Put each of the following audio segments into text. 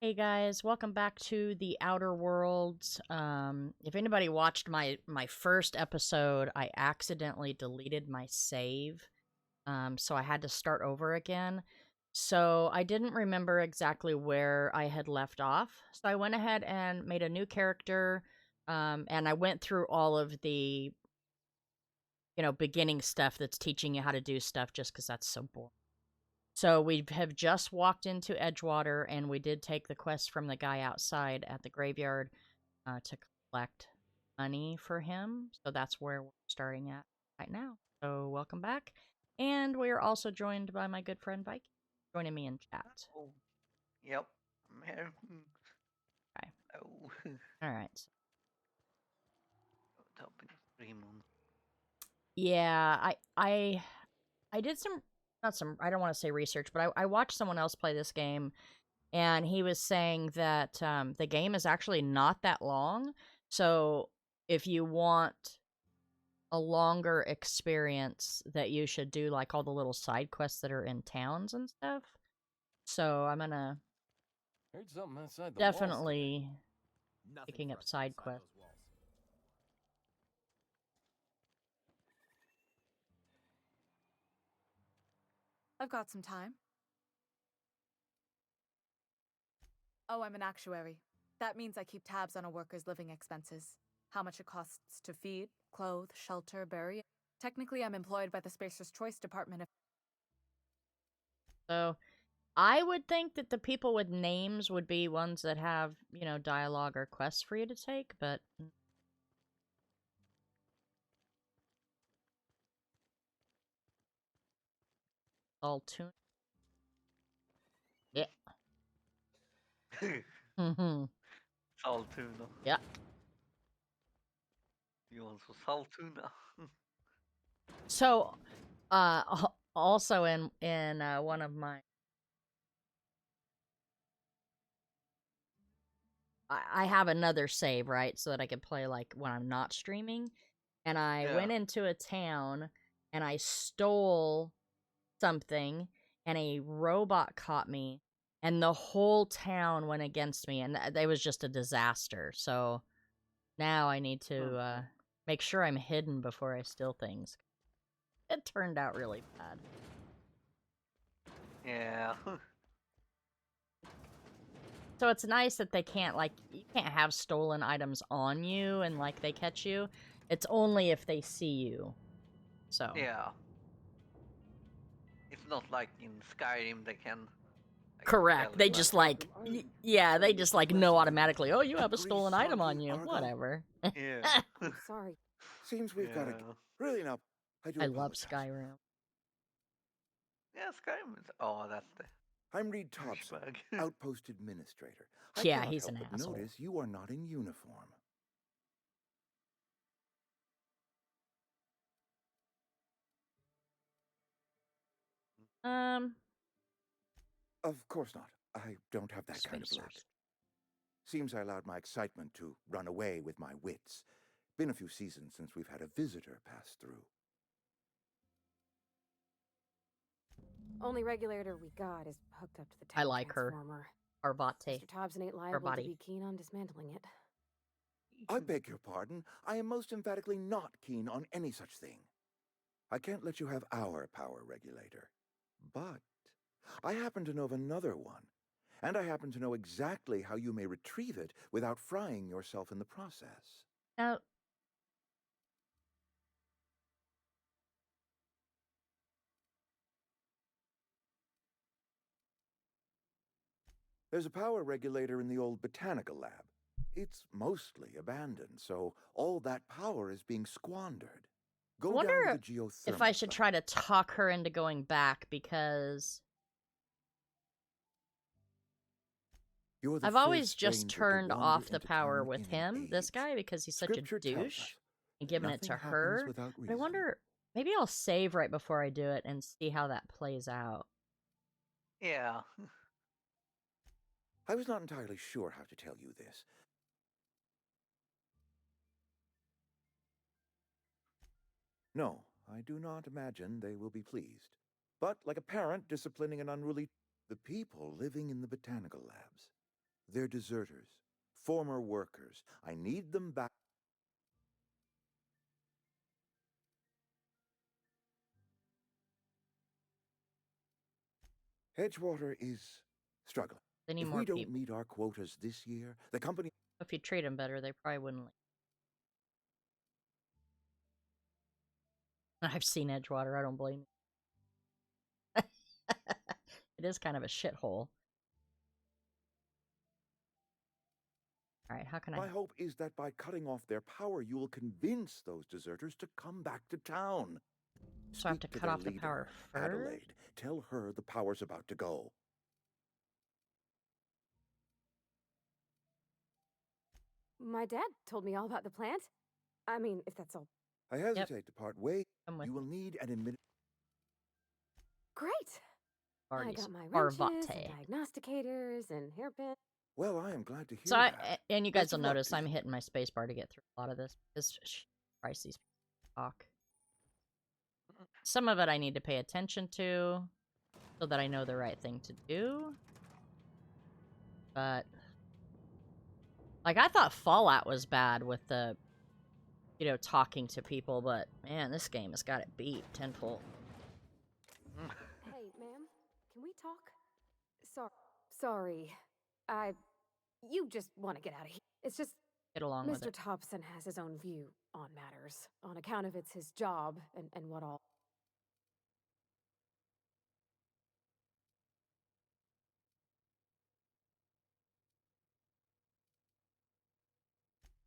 Hey guys, welcome back to the Outer Worlds. If anybody watched my first episode, I accidentally deleted my save, so I had to start over again. So I didn't remember exactly where I had left off. So I went ahead and made a new character, and I went through all of the beginning stuff that's teaching you how to do stuff, just because that's so boring. So we have just walked into Edgewater, and we did take the quest from the guy outside at the graveyard to collect money for him. So that's where we're starting at right now. So welcome back. And we are also joined by my good friend Viking, joining me in chat. Oh, yep. I'm here. Okay. Oh, All right. top in 3 months. Yeah, I did some not some I don't want to say research, but I watched someone else play this game, and he was saying that the game is actually not that long. So if you want a longer experience, that you should do like all the little side quests that are in towns and stuff. So I'm gonna Heard something outside the walls today. definitely Nothing picking for up us side outside quests. those walls. I've got some time. Oh, I'm an actuary. That means I keep tabs on a worker's living expenses. How much it costs to feed, clothe, shelter, bury. Technically, I'm employed by the Spacer's Choice Department of. So I would think that the people with names would be ones that have, dialogue or quests for you to take, but all tune. Yeah. Mhm. Saltuna. Yeah. You also Saltuna. So also in one of my I have another save, right? So that I can play like when I'm not streaming. And I Yeah. went into a town and I stole something, and a robot caught me, and the whole town went against me, and it was just a disaster. So now I need to make sure I'm hidden before I steal things. It turned out really bad. Yeah. So it's nice that they can't, like, you can't have stolen items on you and, like, they catch you. It's only if they see you. So. Yeah. It's not like in Skyrim they can tell Correct. They you. just, Well, like, yeah, they just, like, know automatically, oh, you have a Grease stolen item on soggy you. Argo? Whatever. Yeah. Sorry. Seems we've got to. Yeah. Really, now, I do I love apologize. Skyrim. Yeah, Skyrim is. Oh, that's the I'm Reed Thompson, douchebag. Outpost Administrator. I Yeah, cannot he's help an but asshole. notice you are not in uniform. Um, Of course not. I don't have that kind of luck. spacers. Seems I allowed my excitement to run away with my wits. Been a few seasons since we've had a visitor pass through. Only regulator we got is hooked up to the I town like her. transformer. Arbate. Mr. Thompson ain't liable to body. be keen on dismantling it. I beg your pardon. I am most emphatically not keen on any such thing. I can't let you have our power regulator. But I happen to know of another one, and I happen to know exactly how you may retrieve it without frying yourself in the process. Now, There's a power regulator in the old botanical lab. It's mostly abandoned, so all that power is being squandered. I Go wonder down to the geothermal if I should plant. try to talk her into going back, because You're the I've always first just stranger to turned wander off the into power town with in an him, this age. guy, because he's such a Scripture tells douche, us and giving it nothing to happens her. without But I reason. wonder, maybe I'll save right before I do it and see how that plays out. Yeah. I was not entirely sure how to tell you this. No, I do not imagine they will be pleased. But like a parent disciplining an unruly, the people living in the botanical labs. They're deserters, former workers. I need them back. Edgewater is struggling. They need If more we don't people. meet our quotas this year, the company... If you treat them better, they probably wouldn't. I've seen Edgewater. I don't blame you. It is kind of a shithole. All right, how can My hope is that by cutting off their power, you will convince those deserters to come back to town. So I have to Speak cut their off the leader, power first? Adelaide. Tell her the power's about to go. My dad told me all about the plant. I mean, if that's all. I hesitate to part ways. I'm with You will need an Great! I Arby's. got my wrenches Parvati. and diagnosticators and hairpins. Well, I am glad to hear So that. and you guys Best will of luck notice to I'm you. hitting my space bar to get through a lot of this. This Christ, these talk. Some of it I need to pay attention to, so that I know the right thing to do. But like I thought Fallout was bad with the, you know, talking to people, but man, this game has got it beat tenfold. Hey, ma'am, can we talk? Sorry. You just want to get out of here. It's just Get along with Mr. it. Thompson has his own view on matters, on account of it's his job and what all.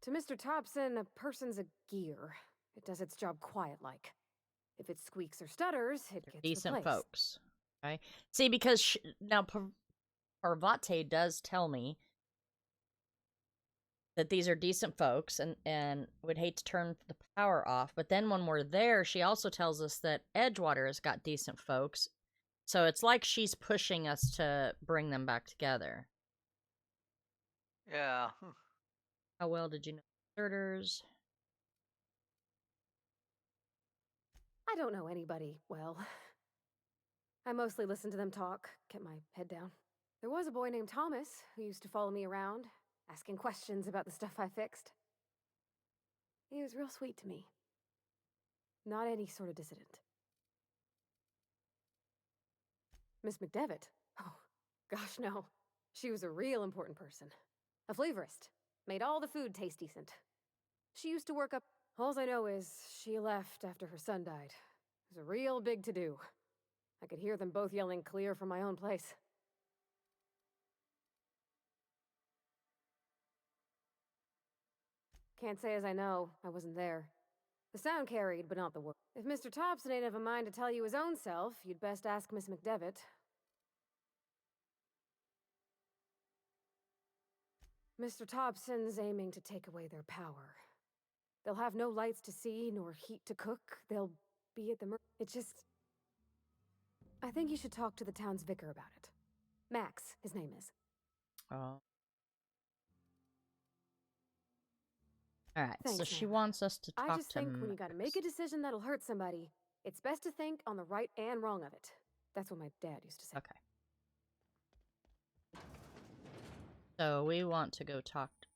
To Mr. Thompson, a person's a gear. It does its job quiet-like. If it squeaks or stutters, it gets Decent replaced. folks. Okay. See, because now Parvati does tell me that these are decent folks and would hate to turn the power off. But then when we're there, she also tells us that Edgewater has got decent folks. So it's like she's pushing us to bring them back together. Yeah. How well did you know deserters? I don't know anybody well. I mostly listened to them talk, kept my head down. There was a boy named Thomas who used to follow me around, asking questions about the stuff I fixed. He was real sweet to me. Not any sort of dissident. Miss McDevitt? Oh, gosh, no. She was a real important person. A flavorist. Made all the food taste decent. She used to work up... Alls I know is she left after her son died. It was a real big to-do. I could hear them both yelling clear from my own place. Can't say as I know. I wasn't there. The sound carried, but not the word. If Mr. Thompson ain't of a mind to tell you his own self, you'd best ask Miss McDevitt. Mr. Thompson's aiming to take away their power. They'll have no lights to see, nor heat to cook. They'll be at the It's just... I think you should talk to the town's vicar about it. Max, his name is. Oh. Alright, so Thanks, she ma'am. wants us to talk I just to think when you gotta make a decision that'll hurt somebody, it's best to think on the right and wrong of it. That's what my dad used to say. Okay. So we want to go talk to...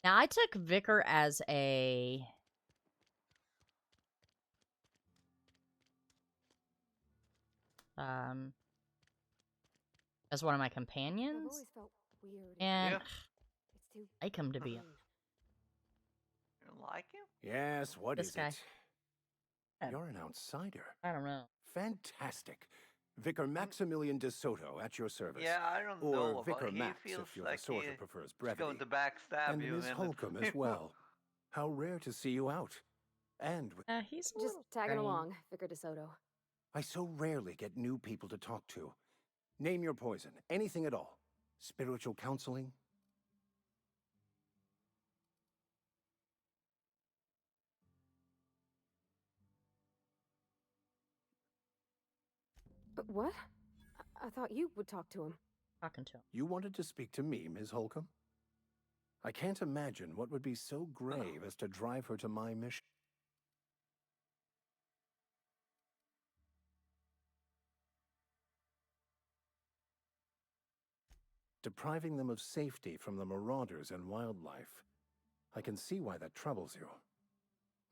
Now, I took Vicar as a... as one of my I've companions, always felt weird. and Yeah. It's too... I like him to be You like him? Yes, what This is guy. it? You're an outsider. I don't know. Fantastic. Vicar Maximilian de Soto at your service. Yeah, I don't Or know. Vicar He Max, feels if you're like the sort he who prefers is brevity. going to backstab And you. Ms. and Holcomb as well. How rare to see you out. And He's a Just little tagging strange. along, Vicar DeSoto. I so rarely get new people to talk to. Name your poison. Anything at all. Spiritual counseling? What? I thought you would talk to him. Talking to him. You wanted to speak to me, Ms. Holcomb? I can't imagine what would be so grave as to drive her to my mission. Depriving them of safety from the marauders and wildlife. I can see why that troubles you.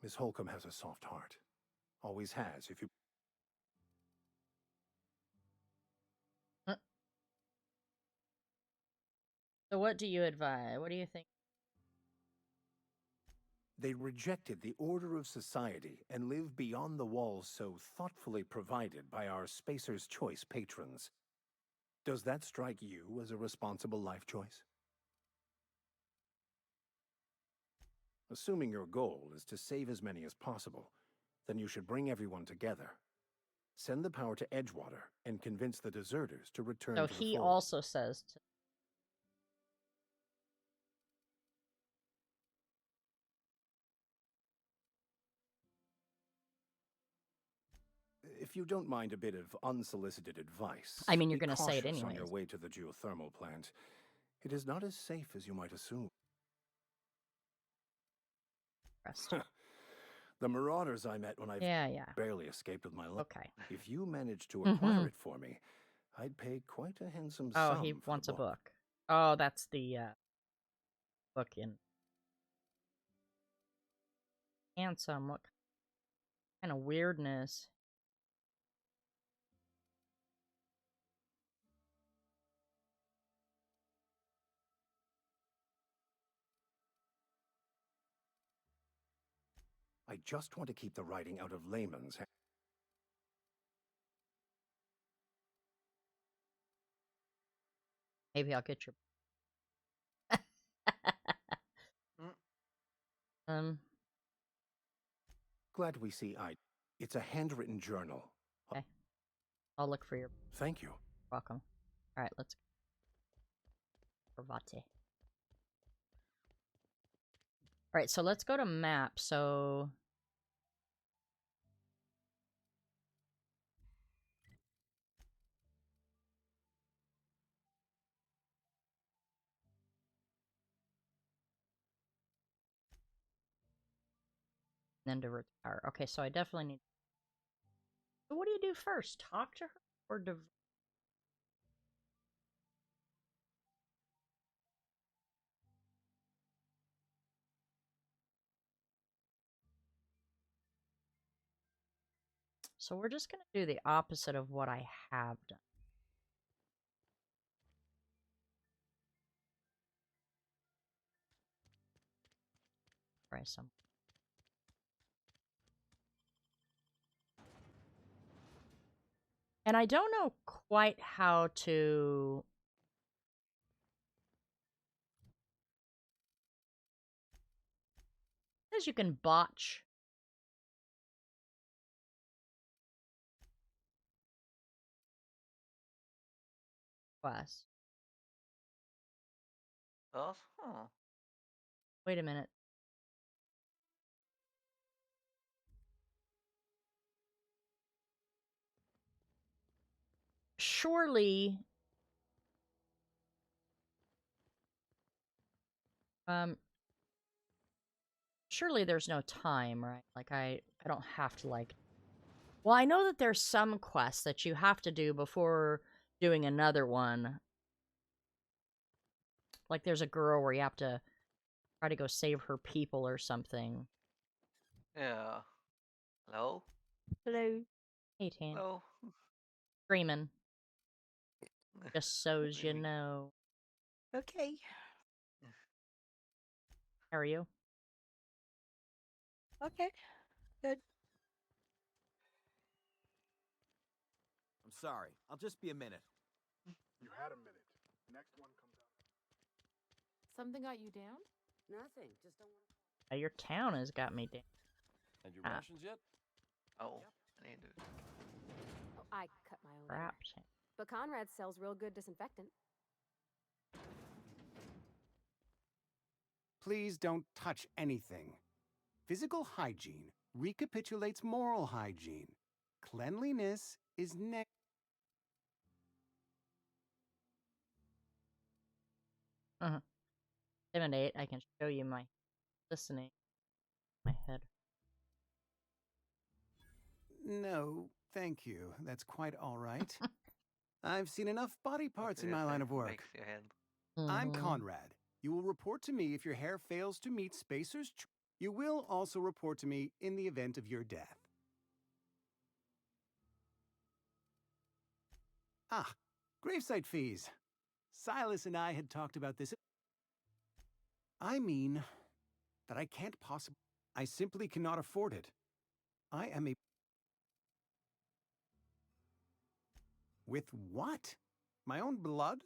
Miss Holcomb has a soft heart. Always has, if you... So what do you advise? What do you think? They rejected the order of society and live beyond the walls so thoughtfully provided by our Spacer's Choice patrons. Does that strike you as a responsible life choice? Assuming your goal is to save as many as possible, then you should bring everyone together. Send the power to Edgewater and convince the deserters to return So to the he fold. also says to... If you don't mind a bit of unsolicited advice, I mean, you're be gonna say it cautious on your anyways. way to the geothermal plant. It is not as safe as you might assume. Rest. The marauders I met when I Yeah. barely escaped with my life. Okay. If you managed to acquire Mhm. it for me, I'd pay quite a handsome Oh, sum he for the wants a book. Oh, that's the book in handsome. What kind of weirdness? I just want to keep the writing out of layman's hands. Maybe I'll get your. Mm. Glad we see eye. It's a handwritten journal. Okay. I'll look for your. Thank you. Welcome. All right, let's. Pravate. All right, so let's go to map. So. Then to retire. Okay, so I definitely need. So what do you do first? Talk to her or So we're just gonna do the opposite of what I have done. Try some. And I don't know quite how to. It says you can botch. Quests. Us? Huh. Wait a minute. Surely. Surely there's no time, right? Like I don't have to like. Well, I know that there's some quests that you have to do before doing another one. Like there's a girl where you have to try to go save her people or something. Yeah. Hello? Hello. Hey, Tan. Hello? Screaming. Just so's you know. Okay. How are you? Okay. Good. I'm sorry. I'll just be a minute. You had a minute. Next one comes out. Something got you down? Nothing. Just don't want. Your town has got me down. And your Ah. rations yet? Oh, I need to. Oh, I cut my own hair. Crap. But Conrad sells real good disinfectant. Please don't touch anything. Physical hygiene recapitulates moral hygiene. Cleanliness is next. Intimidate. I can show you my listening. My head. No, thank you. That's quite all right. I've seen enough body parts in Yes, my line it of work. makes your head. I'm Mhm. Conrad. You will report to me if your hair fails to meet Spacer's. You will also report to me in the event of your death. Ah, gravesite fees. Silas and I had talked about this. I mean that I can't possibly. I simply cannot afford it. I am a. With what? My own blood?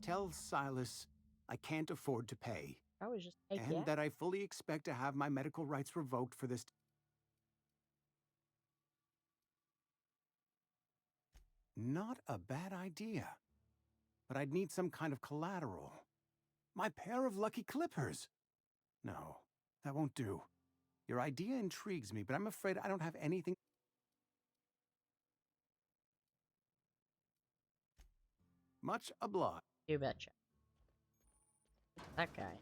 Tell Silas I can't afford to pay. I was just take And yeah. that I fully expect to have my medical rights revoked for this. Not a bad idea. But I'd need some kind of collateral. My pair of lucky clippers. No, that won't do. Your idea intrigues me, but I'm afraid I don't have anything. Much obliged. You betcha. That guy.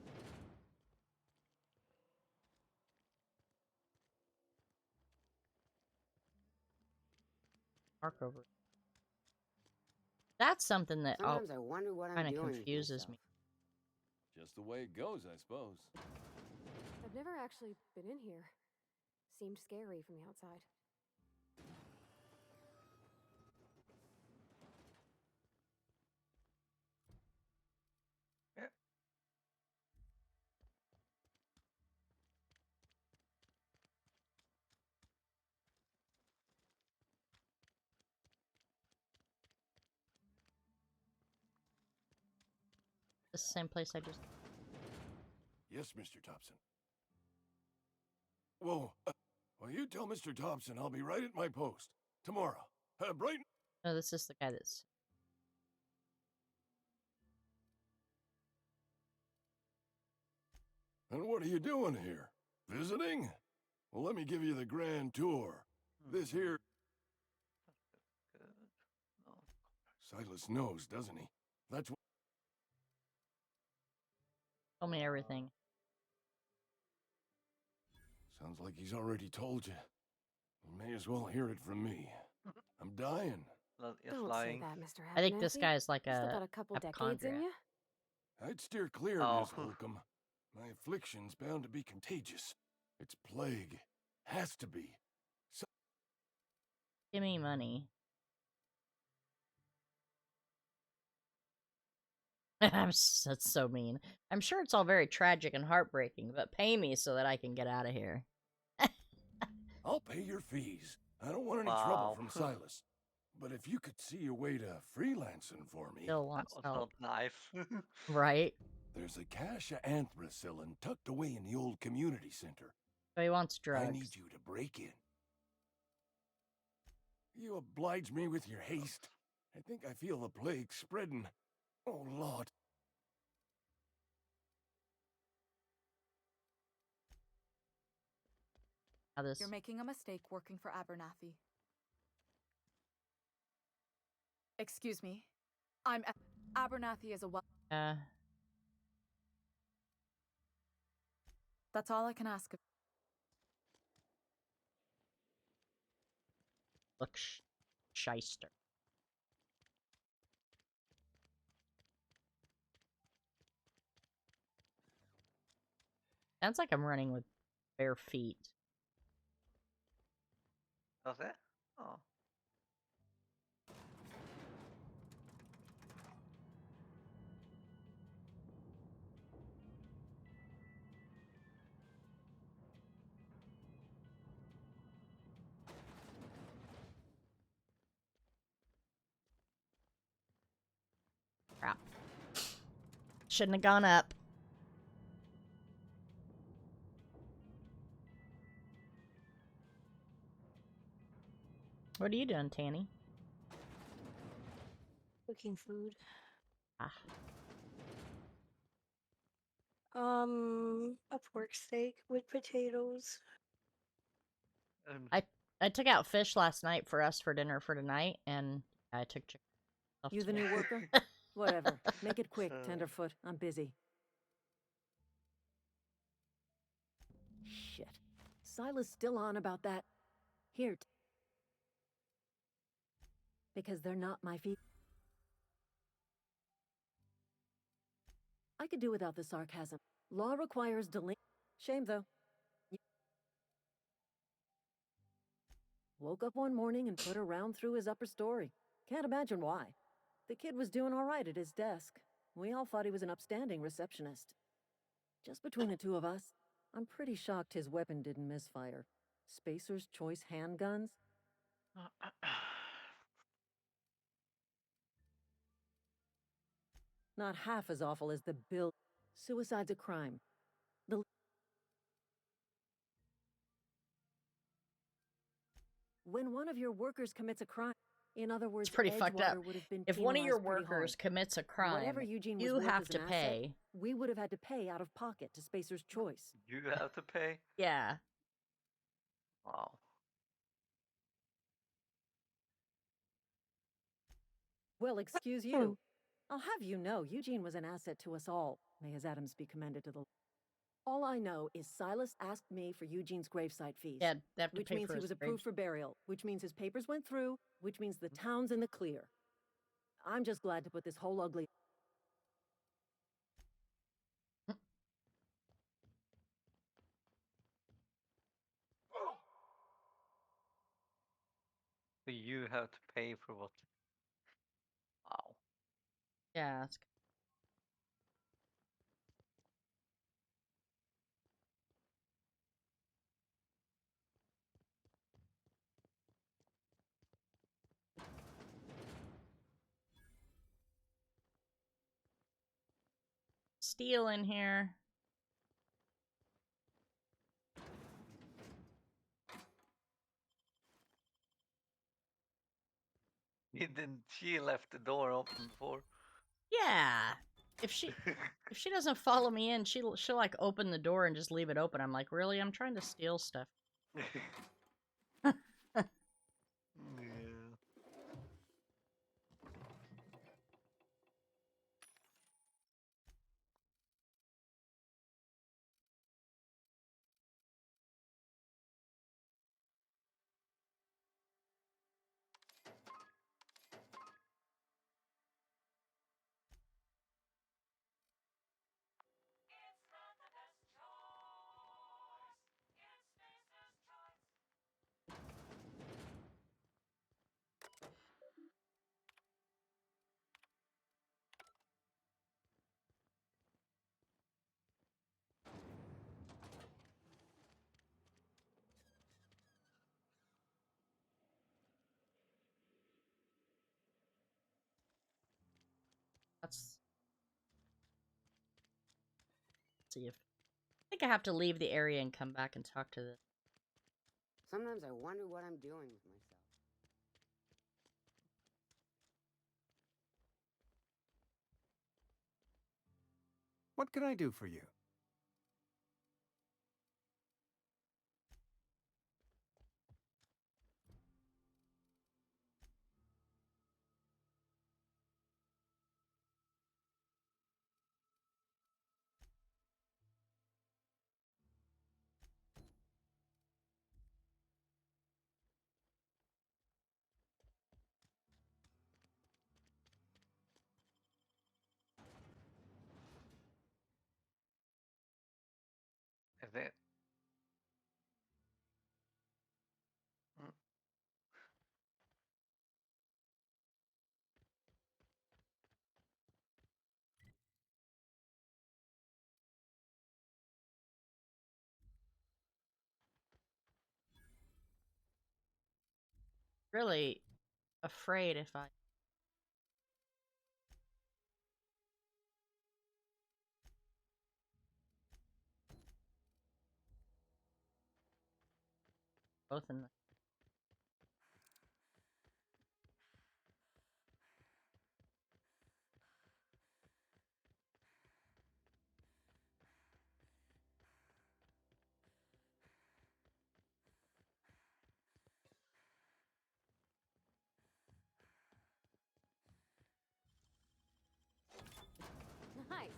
Mark over. That's something that Sometimes I wonder what I'm kind of doing with confuses me. myself. Just the way it goes, I suppose. I've never actually been in here. Seemed scary from the outside. Yeah. The same place I just. Yes, Mr. Thompson. Whoa. Well, you tell Mr. Thompson I'll be right at my post. Tomorrow. Bright. No, this is the guy that's. And what are you doing here? Visiting? Well, let me give you the grand tour. This here... Good. No. Silas knows, doesn't he? That's what... Told me everything. Sounds like he's already told you. You may as well hear it from me. I'm dying. Yes, Don't lying. say that, Mr. I think this Abernathy. guy's like You still a got a couple decades in hypochondriac. you. I'd steer clear, Oh. Miss Holcomb. My affliction's bound to be contagious. It's plague. Has to be. Give me money. That's so mean. I'm sure it's all very tragic and heartbreaking, but pay me so that I can get out of here. I'll pay your fees. I don't want any Wow. trouble from Silas. But if you could see your way to freelancing for me, Still That wants was help, not nice. right? there's a cache of anthracillin tucked away in the old community center. So he wants I drugs. need you to break in. You oblige me with your haste. I think I feel the plague spreading. Oh, Lord. How this? You're making a mistake working for Abernathy. Excuse me. Abernathy is a That's all I can ask of. Look, shyster. Sounds like I'm running with bare feet. Was it? Oh. Crap. Shouldn't have gone up. What are you doing, Tanny? Cooking food. Ah. A pork steak with potatoes. I took out fish last night for us for dinner for tonight, and I took chicken. You the new worker? Whatever. Make it quick, So, Tenderfoot. I'm busy. Shit. Silas still on about that. Here. Because they're not my feet. I could do without the sarcasm. Law requires delay. Shame, though. Woke up one morning and put a round through his upper story. Can't imagine why. The kid was doing all right at his desk. We all thought he was an upstanding receptionist. Just between the two of us, I'm pretty shocked his weapon didn't misfire. Spacer's Choice handguns? Not half as awful as the bill. Suicide's a crime. When one of your workers commits a crime, in other words, It's pretty fucked up. Edgewater would have been If one of your penalized pretty workers hard. commits a crime, Whatever Eugene was you worth have as to an asset, pay. we would have had to pay out of pocket to Spacer's Choice. you have to pay? Yeah. Wow. Well, excuse you. I'll have you know, Eugene was an asset to us all. May his atoms be commended to the... All I know is Silas asked me for Eugene's gravesite fees. Yeah, they have to which pay means for he his was approved for burial, which means his papers went through, which means the town's in the clear. I'm just glad to put this whole ugly... So you have to pay for what? Wow. Yeah, that's steel in here. She left the door open for. Yeah. If she doesn't follow me in, she'll like open the door and just leave it open. I'm like, really? I'm trying to steal stuff. Yeah. Let's see if I think I have to leave the area and come back and talk to the... Sometimes I wonder what I'm doing with myself. What can I do for you? Is it? Mm. Really afraid if I... both in the... Nice.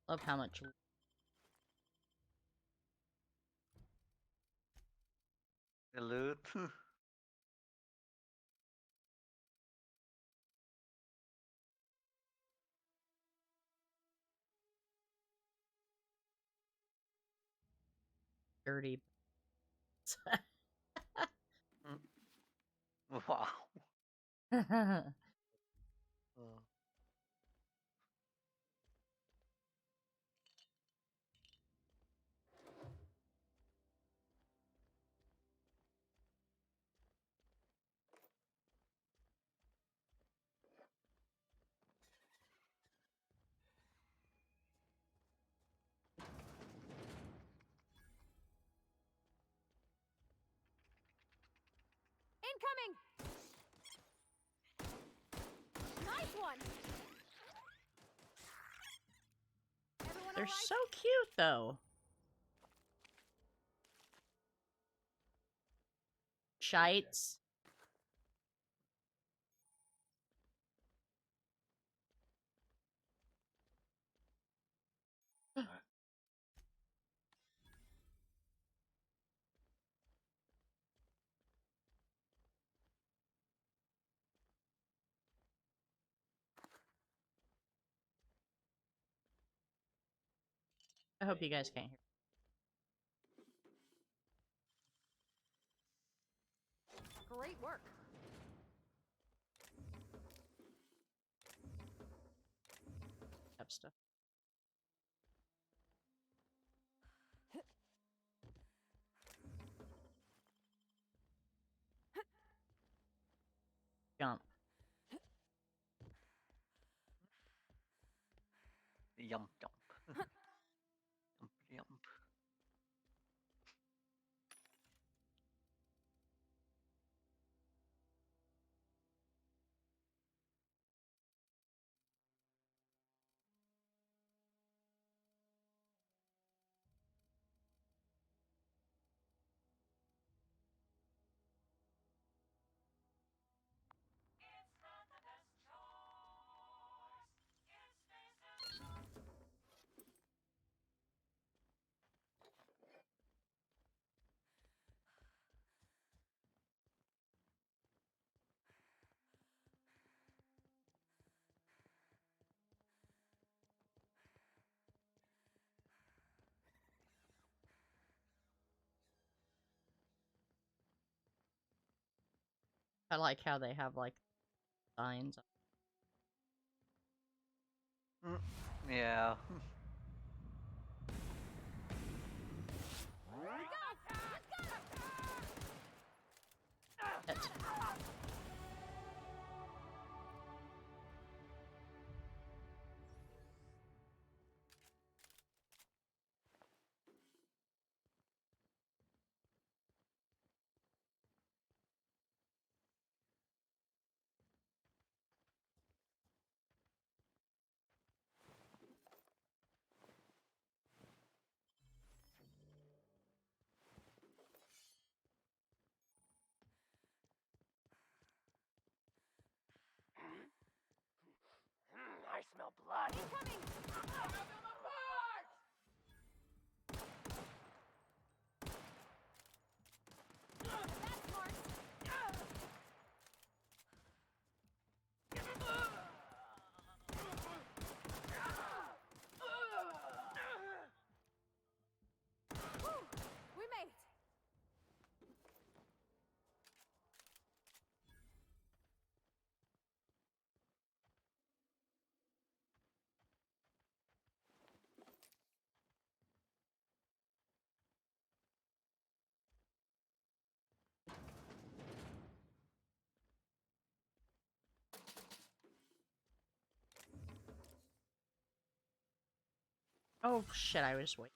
Love how much. The loot. Dirty. Wow. I Oh. Incoming! Nice one! Everyone They're all right? so cute, though. Shites. I hope you guys can't hear. Great work. Have stuff. Jump. Yum, yum. Yum, yum. I like how they have like signs. Yeah. It. I smell blood. Incoming! That's smart. Whew, we made it. Oh shit! I was waiting.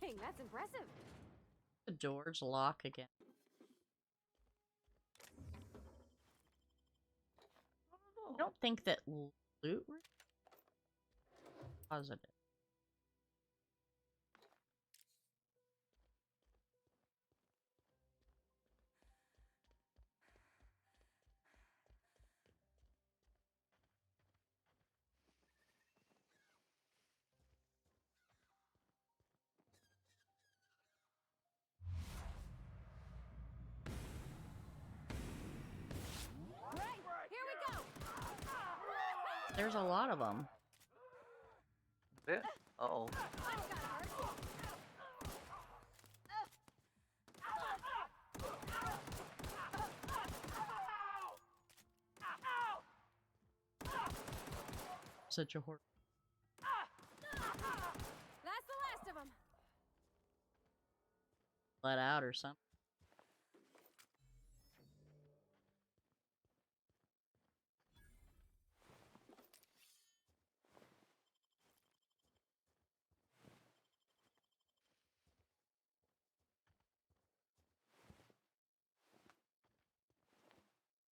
Dang, that's impressive. The doors lock again. I don't think that loot positive. Right, here we go. There's a lot of them. Yeah. Uh-oh. Such a horror. That's the last of them. Let out or something.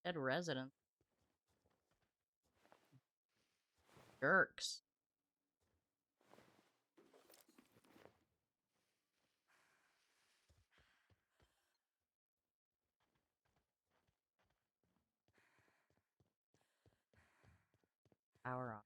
Dead resident. Jerks. Power off.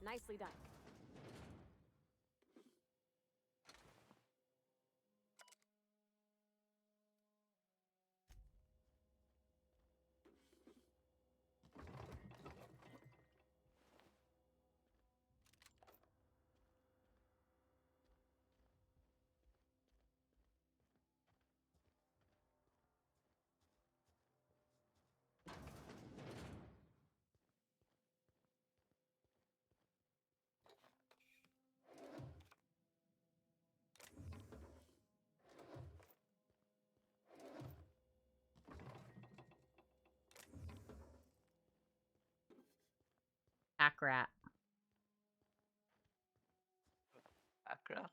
Nicely done. Pack rat. Background.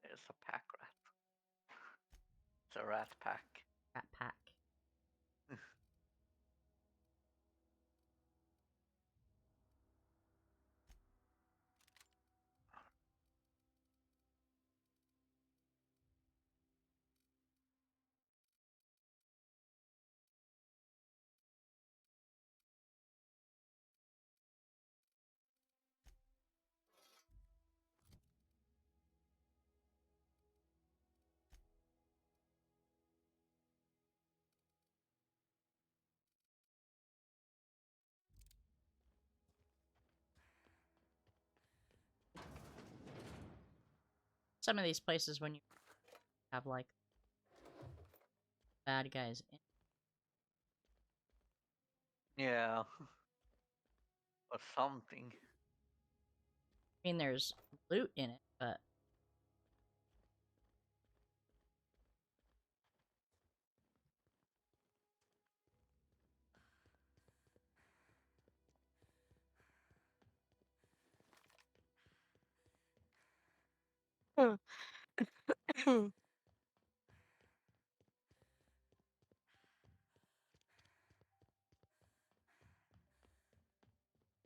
There's a pack rat. It's a rat pack. Rat pack. Some of these places when you have like bad guys in. Yeah. Or something. I mean, there's loot in it, but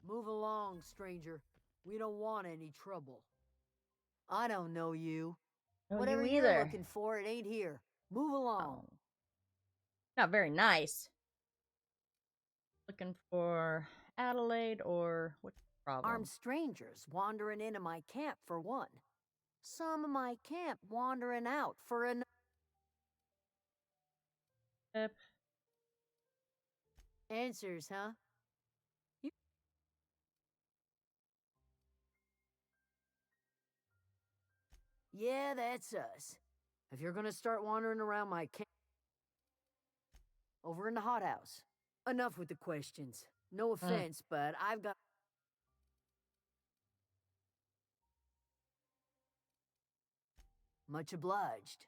Move along, stranger. We don't want any trouble. I don't know you. no, Whatever you you're either. looking for, it ain't here. Move along. Oh. Not very nice. Looking for Adelaide or what's the problem? Armed strangers wandering into my camp for one. Some of my camp wandering out for an... Yep. Answers, huh? Yeah, that's us. If you're gonna start wandering around my camp, over in the hothouse. Enough with the questions. No offense, but I've got... Much obliged.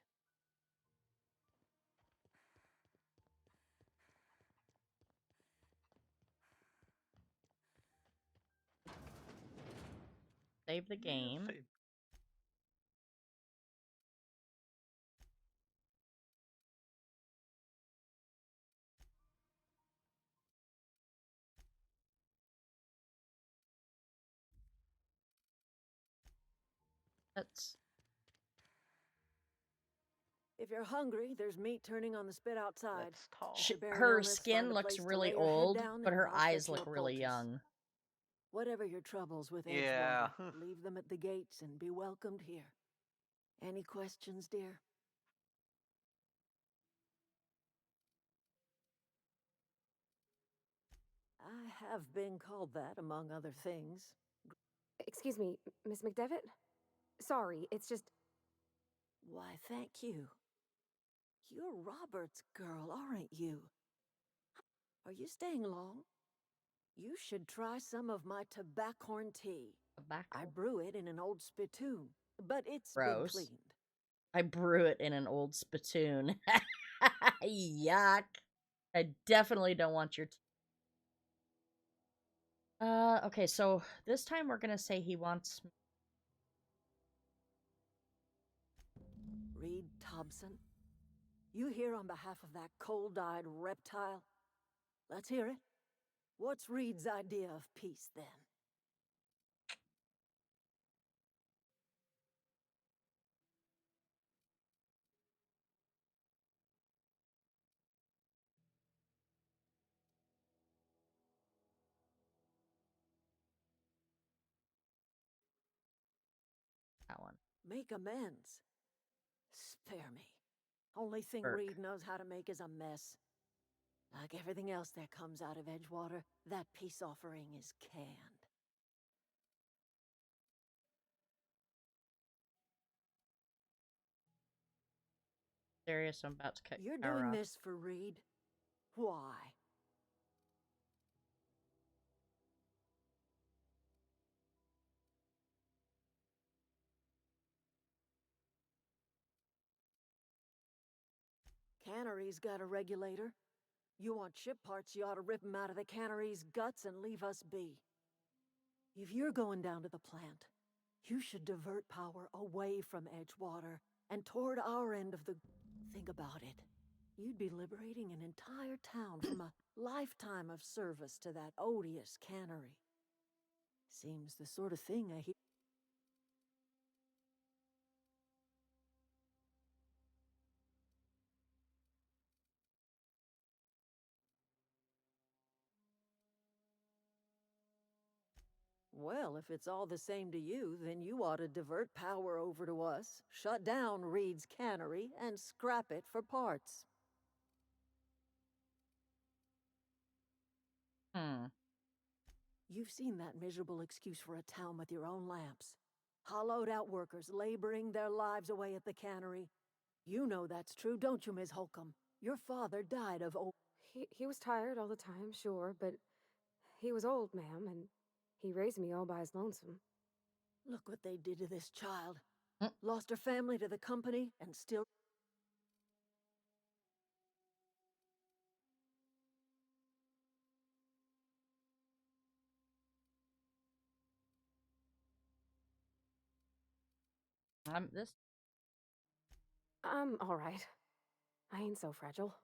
Save the game. Let's... If you're hungry, there's meat turning on the spit outside. Her skin looks really old, but her eyes look really young. Whatever your troubles with Edgewater, Yeah. leave them at the gates and be welcomed here. Any questions, dear? I have been called that, among other things. Excuse me, Miss McDevitt? Sorry, it's just... Why, thank you. You're Robert's girl, aren't you? Are you staying long? You should try some of my tobaccorn tea. I brew it in an old spittoon, but it's been Gross. cleaned. I brew it in an old spittoon. Yuck. I definitely don't want your... okay, so this time we're gonna say he wants... Reed Thompson? You here on behalf of that cold-eyed reptile? Let's hear it. What's Reed's idea of peace, then? That one. Make amends. Spare me. Only thing Burke. Reed knows how to make is a mess. Like everything else that comes out of Edgewater, that peace offering is canned. Serious, I'm about to cut You're your power doing off. this for Reed? Why? Cannery's got a regulator. You want ship parts, you ought to rip 'em out of the cannery's guts and leave us be. If you're going down to the plant, you should divert power away from Edgewater and toward our end of the... Think about it. You'd be liberating an entire town from a lifetime of service to that odious cannery. Seems the sort of thing I hear... Well, if it's all the same to you, then you ought to divert power over to us, shut down Reed's cannery, and scrap it for parts. You've seen that miserable excuse for a town with your own lamps. Hollowed out workers laboring their lives away at the cannery. You know that's true, don't you, Miss Holcomb? Your father died of old... He was tired all the time, sure, but he was old, ma'am, and he raised me all by his lonesome. Look what they did to this child. Lost her family to the company, and still... This... I'm all right. I ain't so fragile.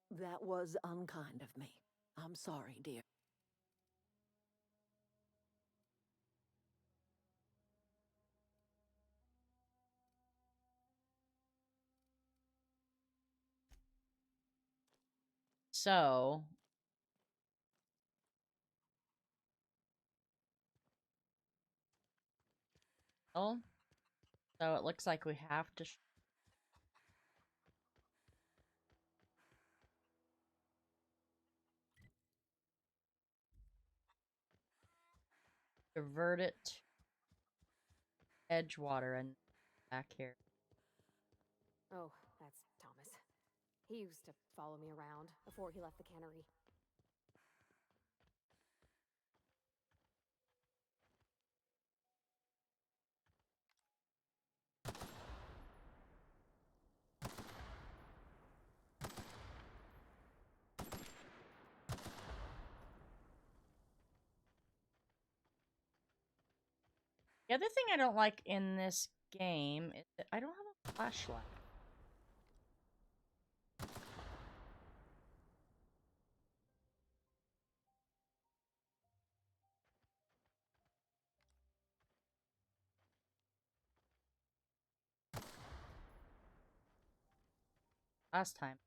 That was unkind of me. I'm sorry, dear. So... Oh. So it looks like we have to... divert it... Edgewater and back here. Oh, that's Thomas. He used to follow me around before he left the cannery. The other thing I don't like in this game is that I don't have a flashlight. Last time.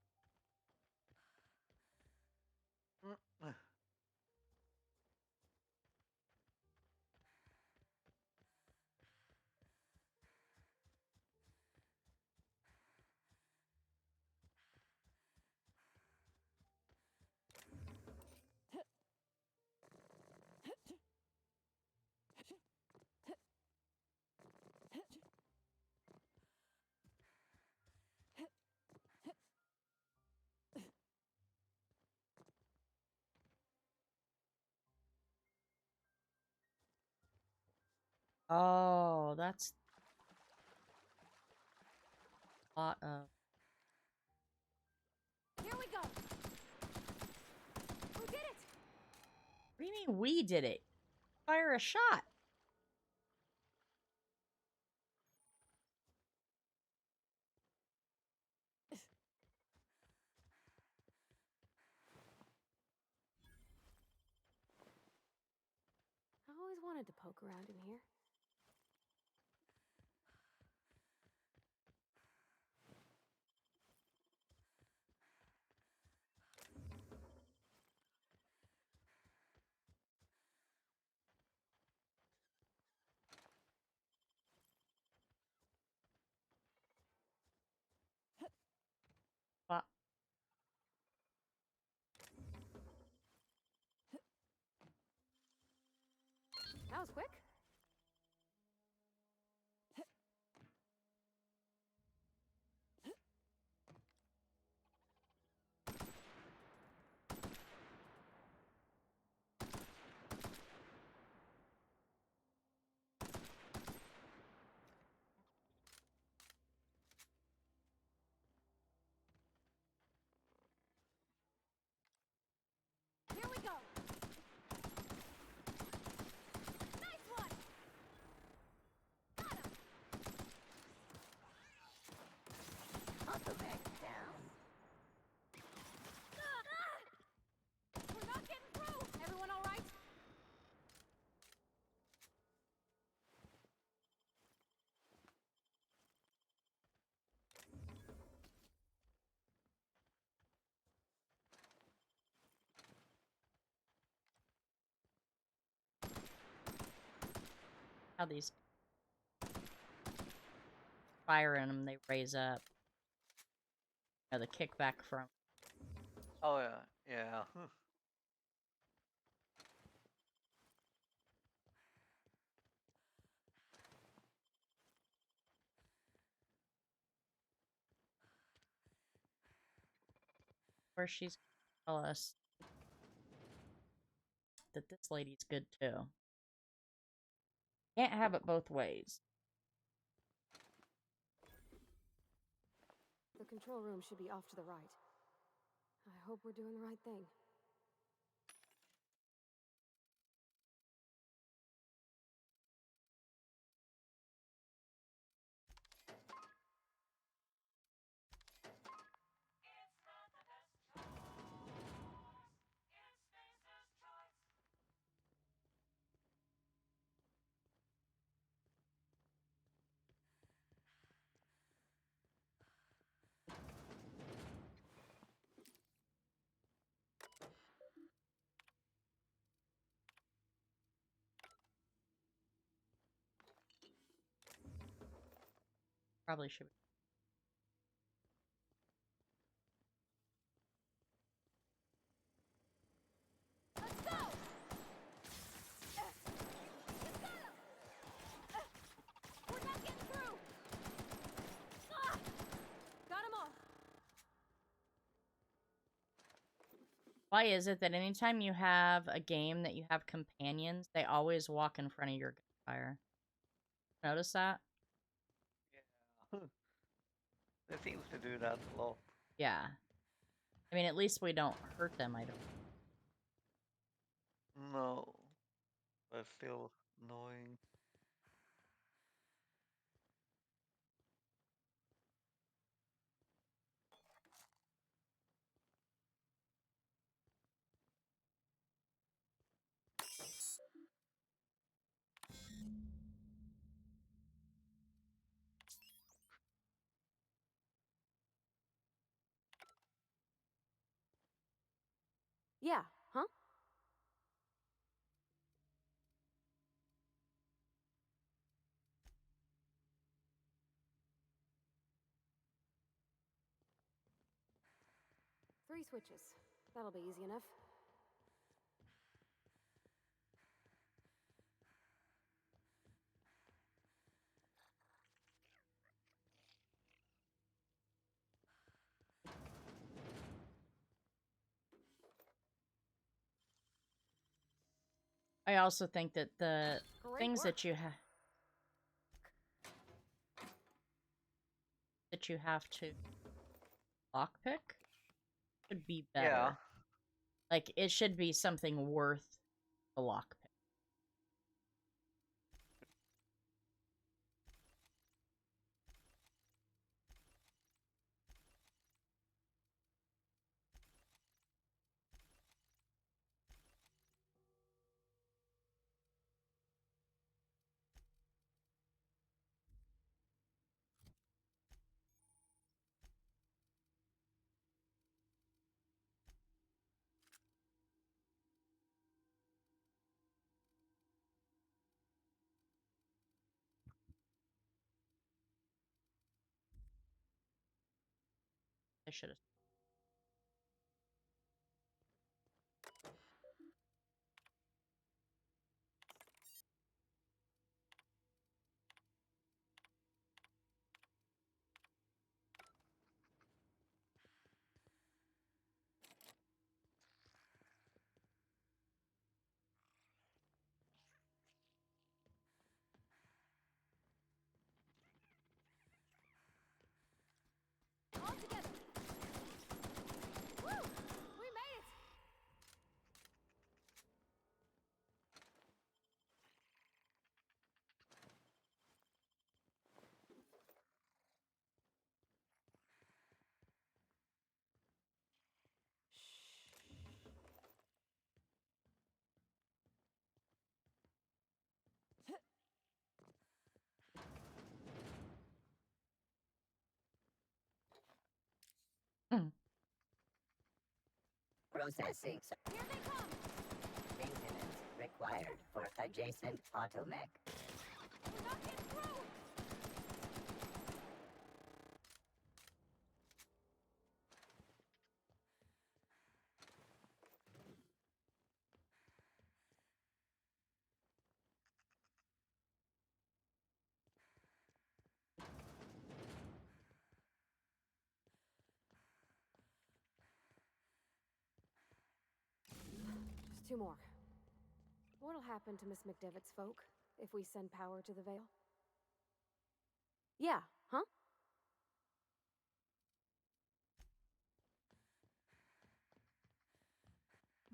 Oh, that's a lot of. Here we go. We did it. What do you mean we did it? Fire a shot. I always wanted to poke around in here. But That was quick. Here we go. Nice one. Got him. Also back down. We're not getting through. Everyone all right? how these fire in them, they raise up. You know, the kickback from. Oh yeah, yeah. Where she's gonna tell us that this lady's good too. Can't have it both ways. The control room should be off to the right. I hope we're doing the right thing. Probably should. Let's go! We're not getting through! Why is it that anytime you have a game that you have companions, they always walk in front of your gunfire? Notice that? Yeah. It seems to do that a lot. Yeah. I mean, at least we don't hurt them, I don't. No. But still annoying. Yeah, huh? Three switches. That'll be easy enough. I also think that the Great things work. that you have to lockpick should be better. Yeah. Like, it should be something worth the lockpick. I should have. All together. Woo! We made it! Processing. Here they come! Maintenance required for adjacent automech. We're not getting through! Just two more. What'll happen to Miss McDevitt's folk if we send power to the Vale? Yeah, huh?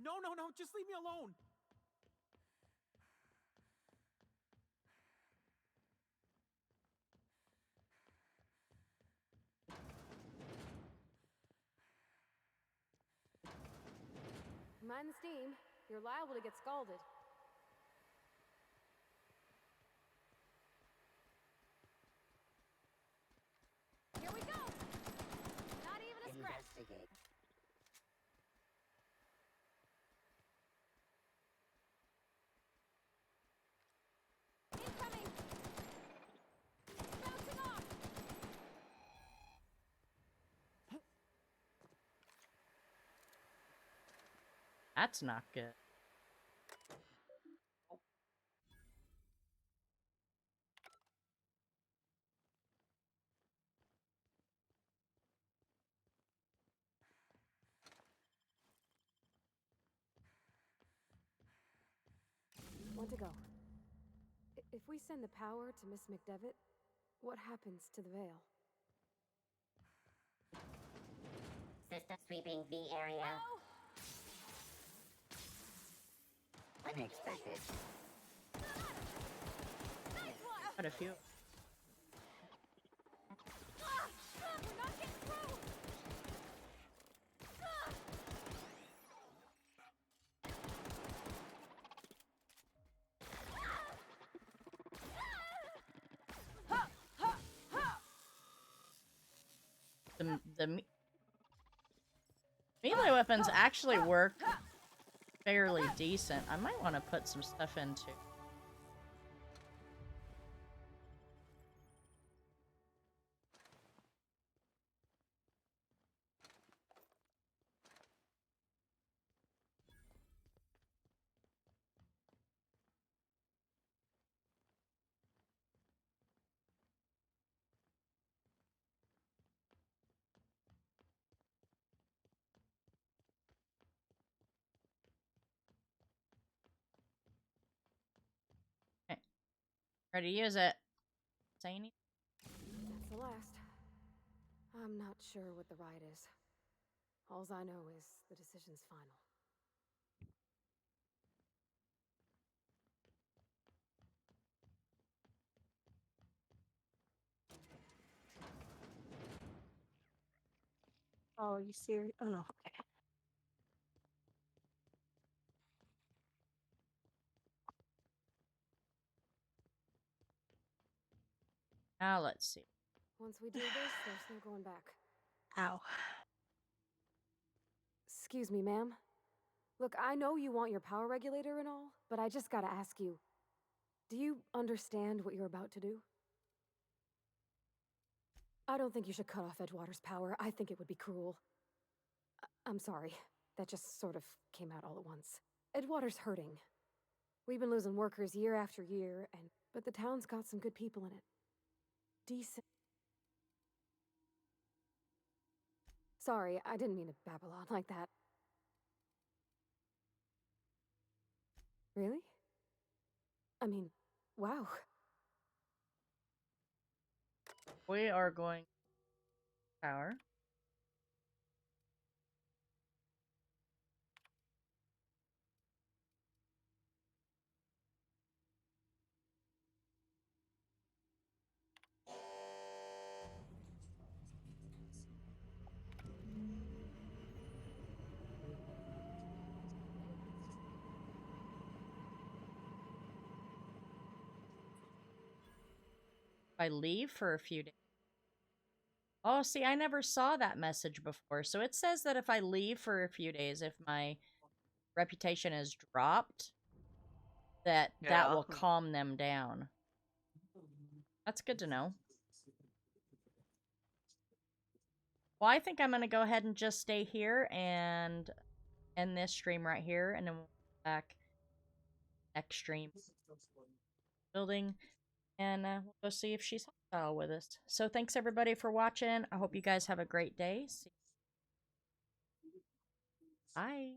No, just leave me alone. Mind the steam. You're liable to get scalded. Here we go! Not even a scratch. Investigate. Incoming! Bouncing off! That's not good. to go. If we send the power to Miss McDevitt, what happens to the Veil? System sweeping the area. Unexpected. Quite a few. The melee weapons actually work fairly decent. I might want to put some stuff into. Ready to use it. Say anything? That's the last. I'm not sure what the right is. Alls I know is the decision's final. Oh, are you serious? Oh, no. Okay. Now let's see. Once we do this, there's no going back. Ow. Excuse me, ma'am. Look, I know you want your power regulator and all, but I just gotta ask you. Do you understand what you're about to do? I don't think you should cut off Edgewater's power. I think it would be cruel. I'm sorry. That just sort of came out all at once. Edgewater's hurting. We've been losing workers year after year, but the town's got some good people in it. Decent. Sorry, I didn't mean to babble on like that. Really? I mean, wow. We are going power. I leave for a few days. Oh, see, I never saw that message before. So it says that if I leave for a few days, if my reputation is dropped, that will calm them down. That's good to know. Well, I think I'm going to go ahead and just stay here and end this stream right here, and then we'll go back next stream building, and we'll go see if she's hostile with us. So thanks everybody for watching. I hope you guys have a great day. Bye.